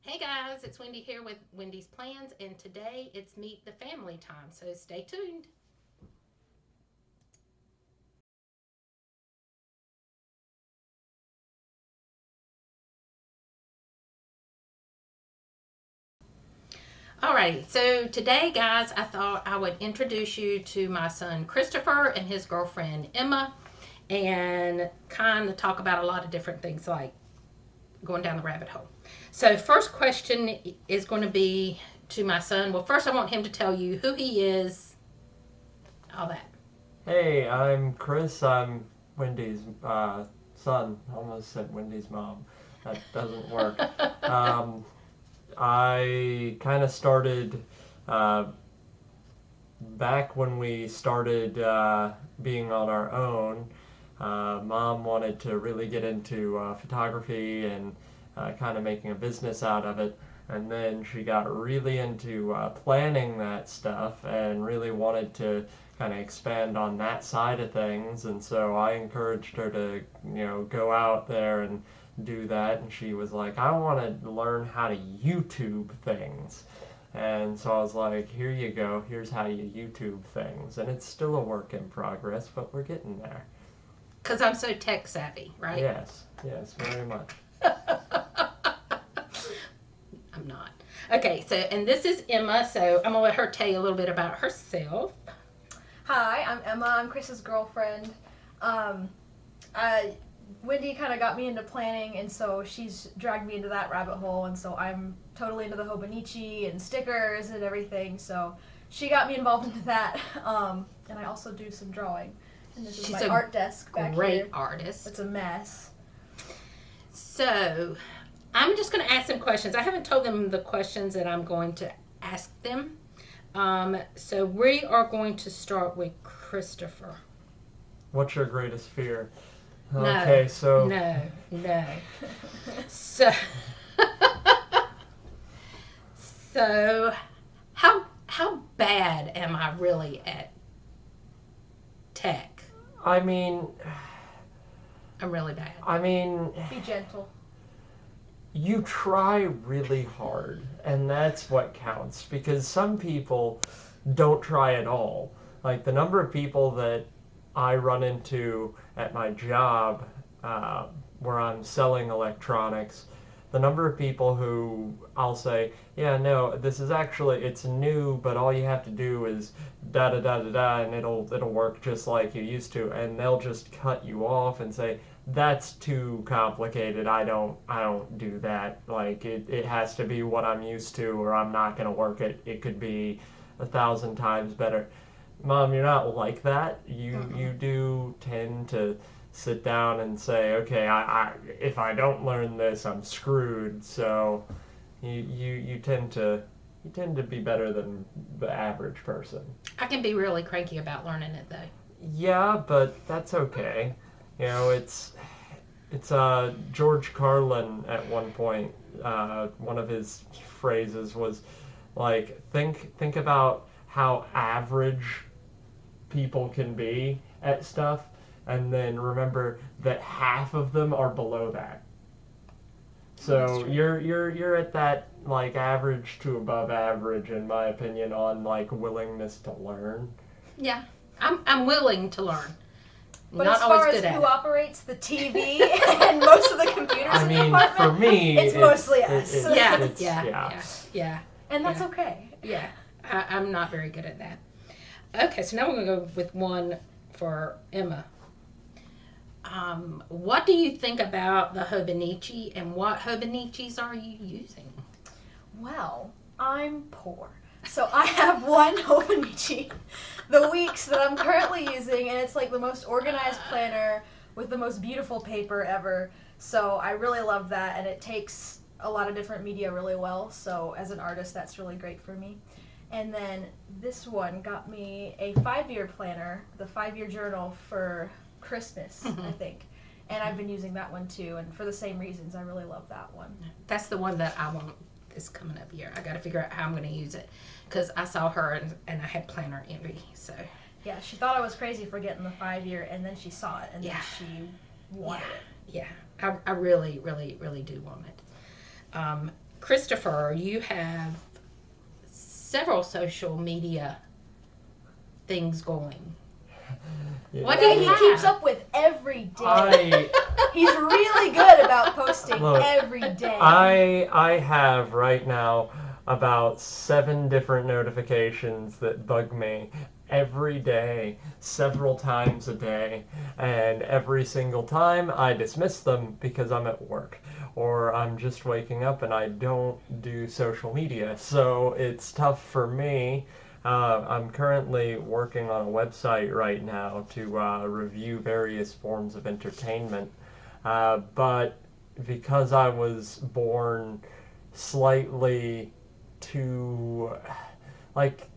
Hey guys, it's Wendy here with Wendy's Plans, and today it's Meet the Family time, so stay tuned. Alrighty, so today, guys, I thought I would introduce you to my son Christopher and his girlfriend Emma, and kind of talk about a lot of different things like going down the rabbit hole. So, first question is going to be to my son. Well, first, I want him to tell you who he is, all that. Hey, I'm Chris. I'm Wendy's son. Almost said Wendy's mom. That doesn't work. Um, I kind of started uh, back when we started being on our own. Mom wanted to really get into photography and kind of making a business out of it. And then she got really into planning that stuff and really wanted to kind of expand on that side of things. And so I encouraged her to, go out there and do that. And she was like, I want to learn how to YouTube things. And so I was like, here you go. Here's how you YouTube things. And it's still a work in progress, but we're getting there. Because I'm so tech savvy, right? Yes, very much. I'm not. Okay, so, and this is Emma, so I'm going to let her tell you a little bit about herself. Hi, I'm Emma. I'm Chris's girlfriend. Um, Wendy kind of got me into planning, and so she's dragged me into that rabbit hole, and so I'm totally into the Hobonichi and stickers and everything, so she got me involved into that. And I also do some drawing. And this is She's my a art desk back Great here. artist. It's a mess. So, I'm just going to ask some questions. I haven't told them the questions that I'm going to ask them. So, we are going to start with Christopher. What's your greatest fear? No, Okay, so no. So, so how bad am I really at tech? I mean, I'm really bad. Be gentle. you try really hard, and that's what counts. Because some people don't try at all. Like the number of people that I run into at my job, where I'm selling electronics, the number of people who I'll say, yeah, no, this is actually it's new, but all you have to do is da da da da da, and it'll work just like you used to, and they'll just cut you off and say that's too complicated. I don't do that. Like it has to be what I'm used to, or I'm not gonna work it. It could be 1,000 times better. Mom, you're not like that. You do tend to sit down and say, okay, I if I don't learn this, I'm screwed. So you tend to be better than the average person. I can be really cranky about learning it though. Yeah, but that's okay. It's George Carlin at one point. One of his phrases was like, think about how average people can be at stuff, and then remember that half of them are below that. So you're at that like average to above average, in my opinion, on like willingness to learn. Yeah, I'm willing to learn. But Not as far always as good who at operates the TV and most of the computers I in the mean, apartment, for me, it's mostly us. it. Yeah. And that's Yeah. okay. Yeah, I'm not very good at that. Okay, so now we're going to go with one for Emma. What do you think about the Hobonichi, and what Hobonichis are you using? Well, I'm poor. So I have one Hobonichi, the Weeks, that I'm currently using, and it's like the most organized planner with the most beautiful paper ever. So I really love that, and it takes a lot of different media really well. So as an artist, that's really great for me. And then this one got me a 5-year planner, the 5-year journal for Christmas, I think. And I've been using that one too, and for the same reasons, I really love that one. That's the one that I want this coming up year. I got to figure out how I'm going to use it because I saw her and I had planner envy. So Yeah, she thought I was crazy for getting the 5-year, and then she saw it, and Yeah. then she wanted it. yeah, I really, really, really do want it. Christopher, you have several social media things going. What do That you he have? keeps up with every day. I He's really good about posting Look, every day. I have right now about 7 different notifications that bug me every day, several times a day, and every single time I dismiss them because I'm at work or I'm just waking up and I don't do social media. So it's tough for me. I'm currently working on a website right now to review various forms of entertainment, but because I was born slightly too, like,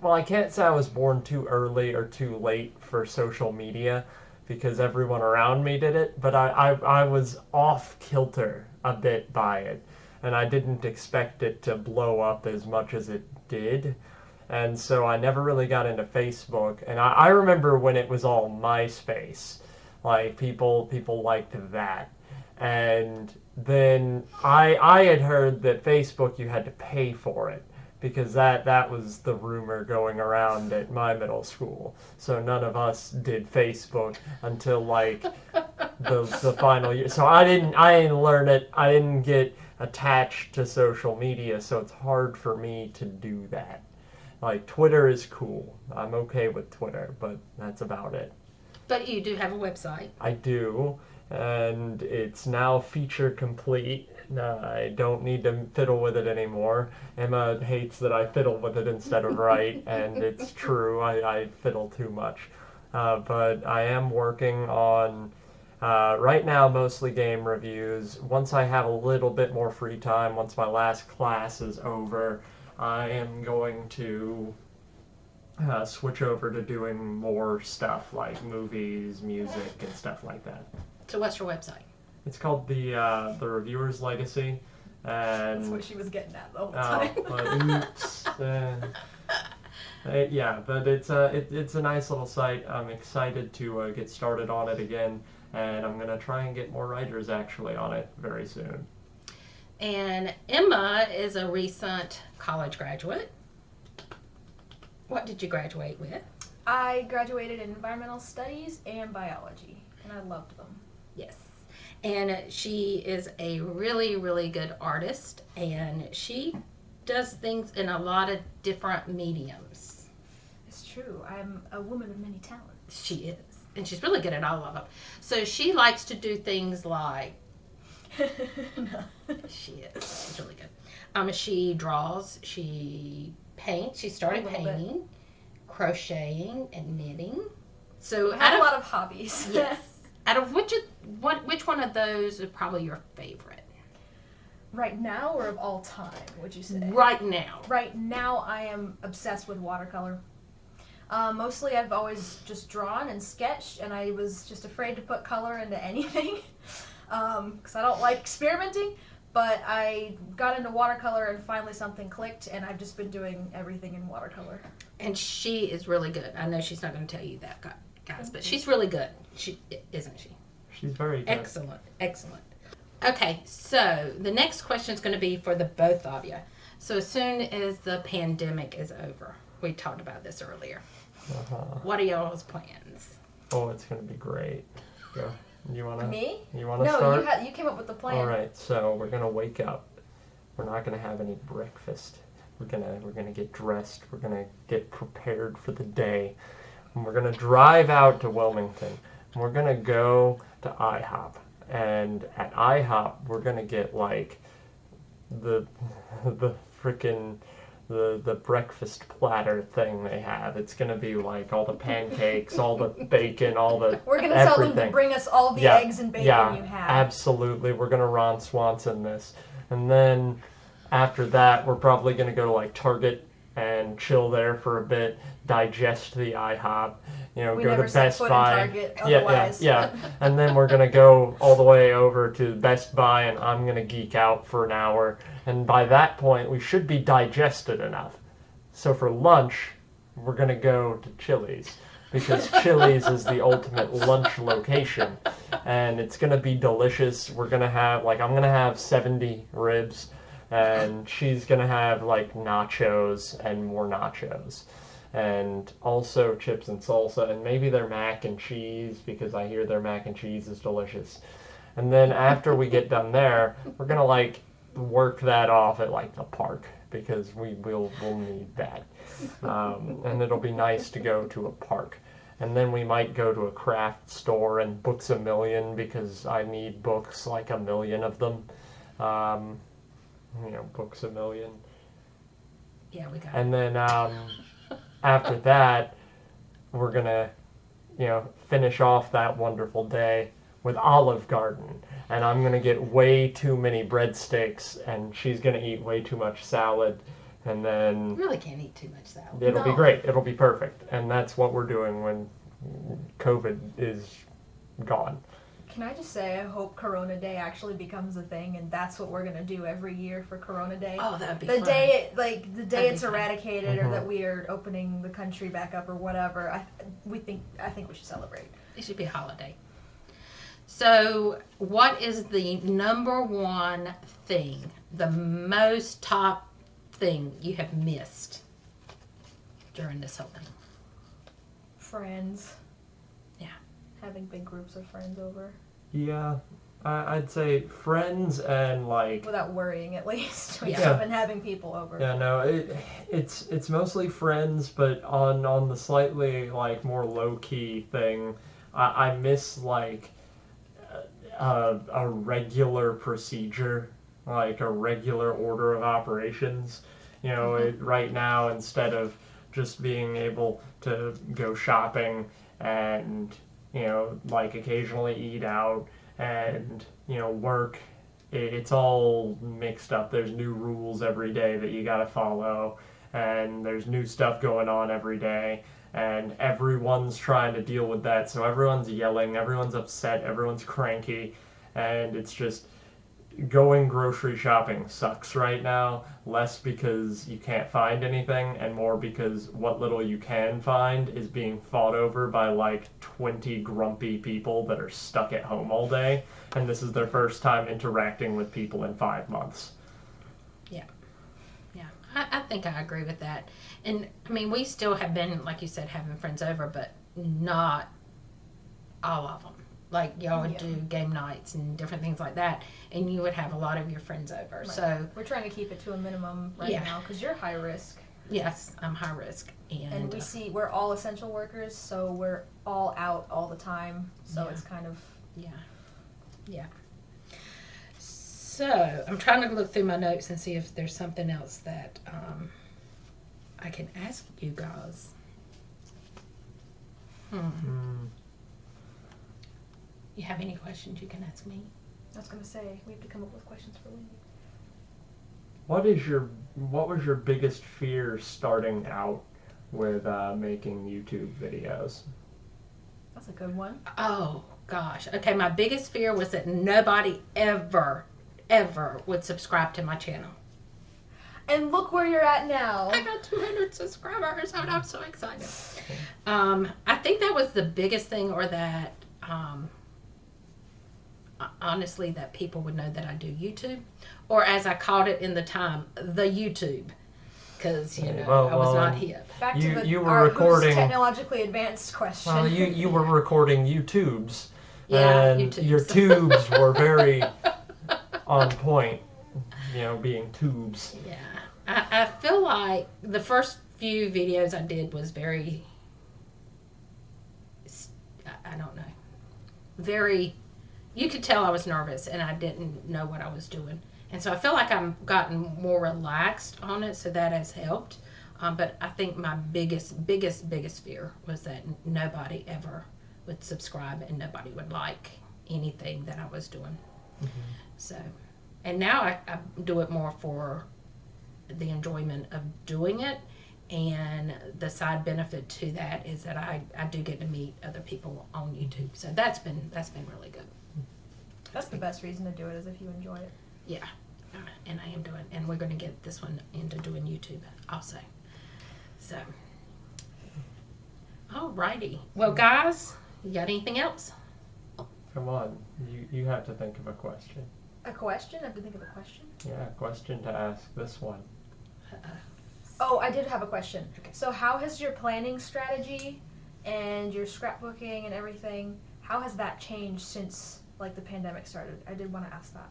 well, I can't say I was born too early or too late for social media because everyone around me did it, but I was off kilter a bit by it, and I didn't expect it to blow up as much as it did. And so I never really got into Facebook, and I remember when it was all MySpace, like people liked that. And then I had heard that Facebook you had to pay for it because that was the rumor going around at my middle school. So none of us did Facebook until like the final year. So I didn't learn it. I didn't get attached to social media, so it's hard for me to do that. Like Twitter is cool. I'm okay with Twitter, but that's about it. But you do have a website. I do, and it's now feature complete. I don't need to fiddle with it anymore. Emma hates that I fiddle with it instead of write, and it's true. I fiddle too much. But I am working on, right now, mostly game reviews. Once I have a little bit more free time, once my last class is over, I am going to switch over to doing more stuff like movies, music, and stuff like that. So what's your website? It's called the Reviewer's Legacy, and That's what she was getting at the whole oh, time. but oops. Yeah, but it's a nice little site. I'm excited to get started on it again, and I'm gonna try and get more writers actually on it very soon. And Emma is a recent college graduate. What did you graduate with? I graduated in environmental studies and biology, and I loved them. Yes. And she is a really, really good artist, and she does things in a lot of different mediums. It's true. I'm a woman of many talents. She is. And she's really good at all of them. So she likes to do things like, No. she is. She's really good. She draws, she paints, she started A little bit. painting, crocheting, and knitting. So I have a lot of hobbies. yes. Out of which one of those is probably your favorite? Right now or of all time, would you say? Right now. Right now, I am obsessed with watercolor. Mostly, I've always just drawn and sketched, and I was just afraid to put color into anything because I don't like experimenting. But I got into watercolor, and finally something clicked, and I've just been doing everything in watercolor. And she is really good. I know she's not going to tell you that, guys, but she's really good. She isn't she? She's very good. Excellent, excellent. Okay, so the next question is going to be for the both of you. So as soon as the pandemic is over, we talked about this earlier. Uh-huh. What are y'all's plans? Oh, it's gonna be great. Go. You wanna? Me? You wanna No, start? you came up with the plan. All right. So we're gonna wake up. We're not gonna have any breakfast. We're gonna get dressed. We're gonna get prepared for the day. And we're gonna drive out to Wilmington. And we're gonna go to IHOP. And at IHOP, we're gonna get like the frickin' the breakfast platter thing they have. It's gonna be like all the pancakes, all the bacon, all the We're gonna tell them to everything. bring us all the Yeah, eggs and bacon yeah, you have. absolutely. We're gonna Ron Swanson this, and then after that, we're probably gonna go to like Target and chill there for a bit, digest the IHOP, We go never to set Best foot Buy. in Target Yeah, otherwise. yeah, and then we're gonna go all the way over to Best Buy, and I'm gonna geek out for an hour. And by that point, we should be digested enough. So for lunch, we're gonna go to Chili's because Chili's is the ultimate lunch location, and it's gonna be delicious. We're gonna have I'm gonna have 70 ribs, and she's gonna have like nachos and more nachos, and also chips and salsa, and maybe their mac and cheese, because I hear their mac and cheese is delicious. And then after we get done there, we're gonna like work that off at like the park, because we'll need that, and it'll be nice to go to a park. And then we might go to a craft store and Books A Million, because I need books, like a million of them. Books A Million. Yeah, we got it. And then after that, we're gonna, finish off that wonderful day with Olive Garden. And I'm gonna get way too many breadsticks, and she's gonna eat way too much salad. And then You really can't eat too much salad. it'll be No. great. It'll be perfect. And that's what we're doing when COVID is gone. Can I just say, I hope Corona Day actually becomes a thing, and that's what we're gonna do every year for Corona Day. Oh, that'd be The fun. day, the day That'd it's be fun. eradicated, or Mhm. that we are opening the country back up, or whatever. I think we should celebrate. It should be a holiday. So, what is the number one thing, the most top thing you have missed during this whole thing? Friends. Yeah. Having big groups of friends over. Yeah, I'd say friends and like. Without worrying, at least. We Yeah. have been having people over. Yeah, no, it's mostly friends, but on the slightly like more low key thing, I miss like a regular procedure, like a regular order of operations. Right now, instead of just being able to go shopping and like occasionally eat out and work, it's all mixed up. There's new rules every day that you gotta follow, and there's new stuff going on every day, and everyone's trying to deal with that. So everyone's yelling, everyone's upset, everyone's cranky, and it's just going grocery shopping sucks right now. Less because you can't find anything, and more because what little you can find is being fought over by like 20 grumpy people that are stuck at home all day, and this is their first time interacting with people in 5 months. Yeah, I think I agree with that. And I mean, we still have been, like you said, having friends over, but not all of them. Like y'all would Yeah. do game nights and different things like that, and you would have a lot of your friends over. Right. So We're trying to keep it to a minimum right Yeah. now, because you're high risk. yes, I'm high risk, And we're all essential workers, so we're all out all the time. So Yeah. it's kind of. yeah. So I'm trying to look through my notes and see if there's something else that I can ask you guys. You have any questions you can ask me? I was gonna say we have to come up with questions for Wendy. What was your biggest fear starting out with making YouTube videos? That's a good one. Oh gosh. Okay, my biggest fear was that nobody ever would subscribe to my channel. And look where you're at now. I got 200 subscribers and I'm so excited. I think that was the biggest thing, or that honestly, that people would know that I do YouTube, or as I called it in the time, the YouTube, because I was not hip. Back You- to the you were our recording- who's technologically advanced question. Well, you were recording YouTubes, Yeah, and YouTubes. your tubes were very on point, being tubes. Yeah, I feel like the first few videos I did was very, I don't know, very, you could tell I was nervous and I didn't know what I was doing. And so I feel like I've gotten more relaxed on it, so that has helped. But I think my biggest fear was that nobody ever would subscribe and nobody would like anything that I was doing. So, and now I do it more for the enjoyment of doing it, and the side benefit to that is that I do get to meet other people on YouTube. So that's been really good. That's the best reason to do it, is if you enjoy it. Yeah, and I am doing, and we're going to get this one into doing YouTube also. So, alrighty. Well, guys, you got anything else? Come on, you have to think of a question. A question? I have to think of a question. Yeah, question to ask this one. Oh, I did have a question. Okay. So how has your planning strategy and your scrapbooking and everything, how has that changed since like the pandemic started? I did want to ask that.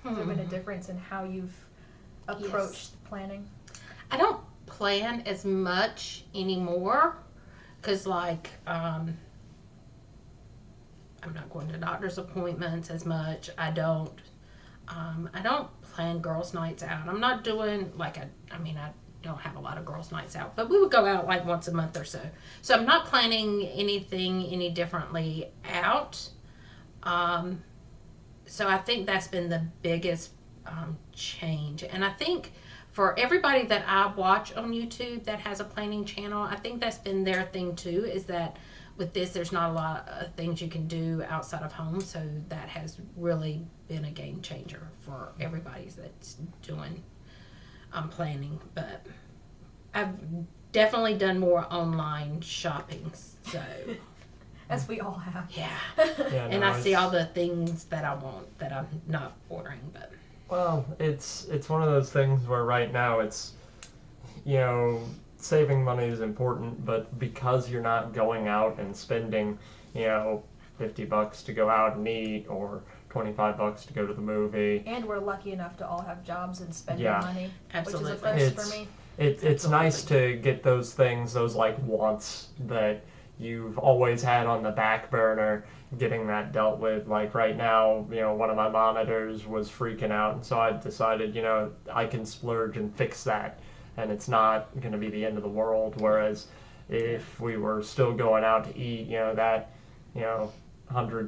Has there been a difference in how you've approached planning? I don't plan as much anymore because, like, I'm not going to doctor's appointments as much. I don't plan girls' nights out. I'm not doing like I don't have a lot of girls' nights out, but we would go out like once a month or so. So I'm not planning anything any differently out. So I think that's been the biggest change. And I think for everybody that I watch on YouTube that has a planning channel, I think that's been their thing too, is that with this, there's not a lot of things you can do outside of home. So that has really been a game changer for everybody that's doing planning. But I've definitely done more online shopping. So As we all have. yeah. Yeah, And no, I see all the things that I want that I'm not ordering, but Well, it's one of those things where right now it's, saving money is important, but because you're not going out and spending, $50 to go out and eat or $25 to go to the movie. And we're lucky enough to all have jobs and spend Yeah. our money, absolutely. which is a first It's- for me. It's nice to get those things, those like wants that you've always had on the back burner, getting that dealt with. Like right now, one of my monitors was freaking out, and so I decided, I can splurge and fix that, and it's not going to be the end of the world. Whereas if we were still going out to eat, that, $100,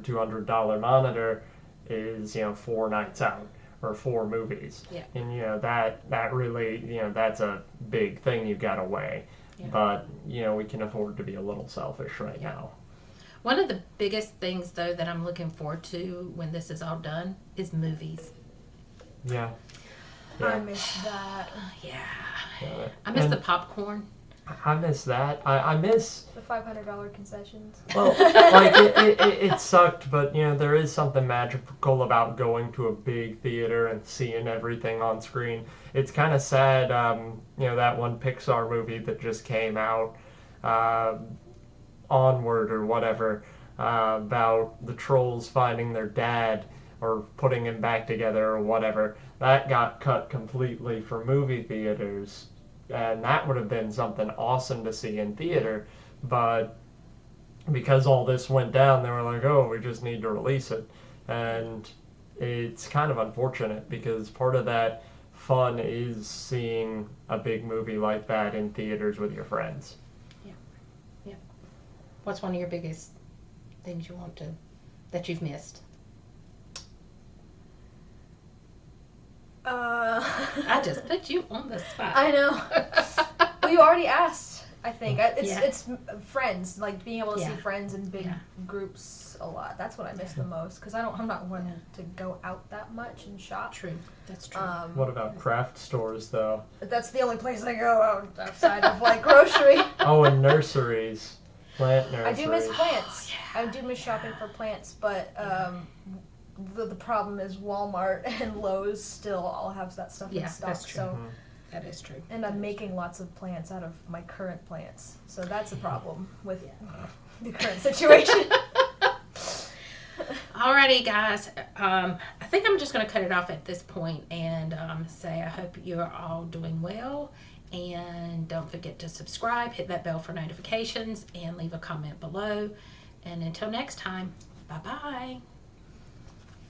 $200 monitor is, 4 nights out or 4 movies. Yeah. And, that really, that's a big thing you've got to weigh. Yeah. But, we can afford to be a little selfish right now. One of the biggest things, though, that I'm looking forward to when this is all done is movies. Yeah. I Yeah. miss that. Yeah. Yeah. I miss And the popcorn. I miss that. I miss, The $500 concessions. well, like, it sucked, but, there is something magical about going to a big theater and seeing everything on screen. It's kind of sad, that one Pixar movie that just came out, Onward or whatever, about the trolls finding their dad or putting him back together or whatever. That got cut completely for movie theaters, and that would have been something awesome to see in theater, but because all this went down, they were like, oh, we just need to release it. And it's kind of unfortunate because part of that fun is seeing a big movie like that in theaters with your friends. What's one of your biggest things that you've missed? I just put you on the spot. I know. Well, you already asked. I think Yeah. it's friends, like being able to Yeah. see friends in big Yeah. groups a lot. That's what I miss the most because I'm not one to go out that much and shop. True. That's true. What about craft stores, though? That's the only place I go outside of like grocery. Oh, and nurseries. Plant nurseries. I do miss plants. I do miss shopping for plants, but the problem is Walmart and Lowe's still all have that stuff Yeah, in stock. that's true. So, That is true. and I'm making lots of plants out of my current plants, so that's a problem with the current situation. Alrighty, guys. I think I'm just going to cut it off at this point and say I hope you're all doing well. And don't forget to subscribe, hit that bell for notifications, and leave a comment below. And until next time, bye-bye.